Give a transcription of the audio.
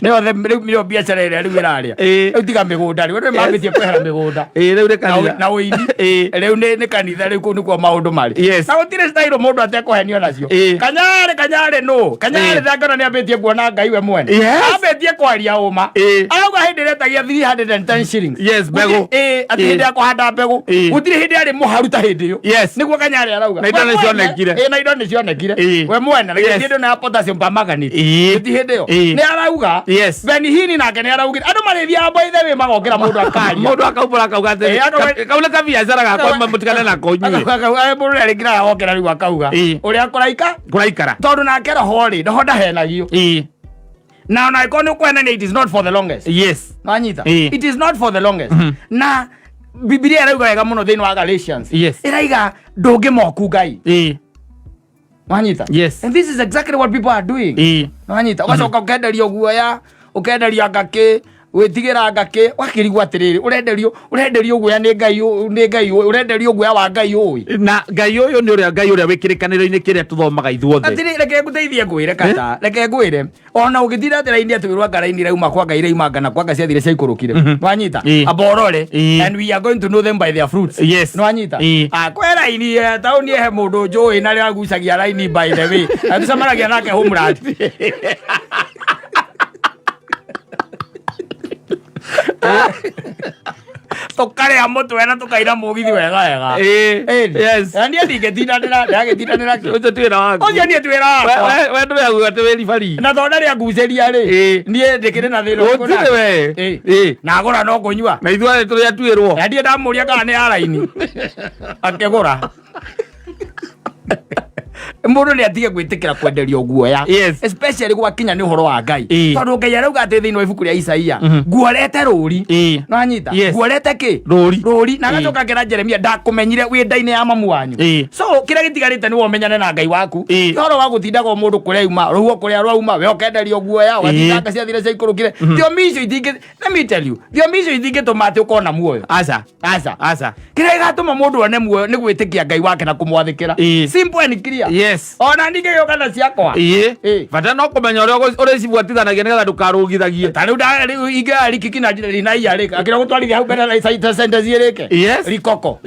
Leo mimi biashara ile aliviraria. Utiga migunda, wewe mabitie kwehera migunda. Leo ne kanitha. Na uini. Leo ne kanitha rĩu kũ nĩkuo maũndũ marĩ. Na gũtirĩ style mũndũ atekũhenio nacio. Kanyare no. Kanyare thangana nĩ ambĩtie kuona Ngai we mwene. Ambĩtie kwaria ũma. Arauga hĩndĩ ĩrĩa tagia 310 shillings. Yes, mbegũ. Ati hĩndĩ ya kũhanda mbegũ. Gũtirĩ hĩndĩ arĩ mũharu ta hĩndĩ ĩyo. Yes. Nĩguo Kanyare arauga. Na indo nĩ cionekire. Na indo nĩ cionekire. We mwene na hĩndĩ na potassium permanganate. Gũtirĩ hĩndĩ ĩyo. Nĩ arauga. Yes. Benihini nake nĩ araugire andũ marĩthia by the way magokĩra mũndũ akaria. Mũndũ akaumbũra akauga atĩ kaule ka biashara gakwa mutikane nako nyue. Mũndũ arĩkira agokĩra rĩu akauga ũrĩa kũraikara tondũ nake roho rĩ ndoho ndahenagio. Now na ikono kwena it is not for the longest. Yes. Manyita. It is not for the longest. Na Biblia irauga wega mũno thĩinĩ wa Galatians. Iraiga ndũngĩmoku Ngai. Manyita. Yes. And this is exactly what people are doing. Manyita. Ugacoka ũkenderio guoya, ũkenderia ngakĩ, wĩtigĩra ngakĩ, wakĩrigwo atĩrĩrĩ, ũrenderio guoya nĩ Ngai ũrenderio guoya wa Ngai ũĩ. Na Ngai ũyũ nĩ ũrĩa Ngai ũrĩa wĩkĩrĩkanĩro-inĩ kĩrĩa tũthomaga ithuothe. Atĩrĩ reke ngũteithie ngwĩre kata, reke ngwĩre. Ona ũgĩthira atĩra-inĩ atwĩrwo ngara-inĩ rauma kwa Ngai rauma ngana kwa Ngai ciathire ciaikũrũkire. Wanyita. Aborore. And we are going to know them by their fruits. Yes. Wanyita. Kwĩ raini taũni he mũndũ njũĩ na rĩa gucagia raini by the way. Atucemanagia nake Homeland. Tukarĩa mũtwe na tukaina mũgithi wega. Yes. Nĩ ndingĩtindanĩra ũcio twĩra waku. Ũcio niĩ twĩra wakwa. We ndũrĩa atĩ wĩ ribari. Na thonda rĩa ngucĩria rĩ. Niĩ ndĩkĩrĩ na thĩna. Gũtirĩ we. Na agũra no kũnyua. Na ithuothe tũrĩa tuĩrwo. Ndiĩ ndamũria kana nĩ ya raini. Akĩgũra. Mũndũ nĩ atige gwĩtĩkĩra kwenderio guoya. Especially gwakinya nĩ ũhoro wa Ngai. Tondũ Ngai arauga atĩ thĩinĩ wa ibuku rĩa Isaia nguorete rũũri. Nanyita. Nguorete kĩ? Rũũri. Na agacoka akĩra Jeremia ndakũmenyire wĩ nda-inĩ ya mamu wanyu. So kĩrĩa gĩtigarĩte nĩ womenyane na Ngai waku. Ũhoro wa gũtindaga mũndũ kũrĩa auma, rũhuho kũrĩa rwauma, we ũkenderio guoya, ũgathinganga ciathire ciaikũrũkire. Thiomi icio itingĩ, let me tell you, thiomi icio itingĩtũma atĩ ũkorwo na muoyo. Aca. Kĩrĩa gĩgatũma mũndũ one muoyo nĩ gwĩtĩkia Ngai wake na kũmwathĩkĩra. Simple and clear. Yes. Ona ndigĩgĩũka na ciakwa. Bata no kũmenya ũrĩa ũrĩcibuatithanagia nĩgetha ndũkarũgithagie. Ta rĩu ingĩarĩ kiki na iya rĩka akĩra gũtwarithia hau mbere na sentence irĩke. Rikoko.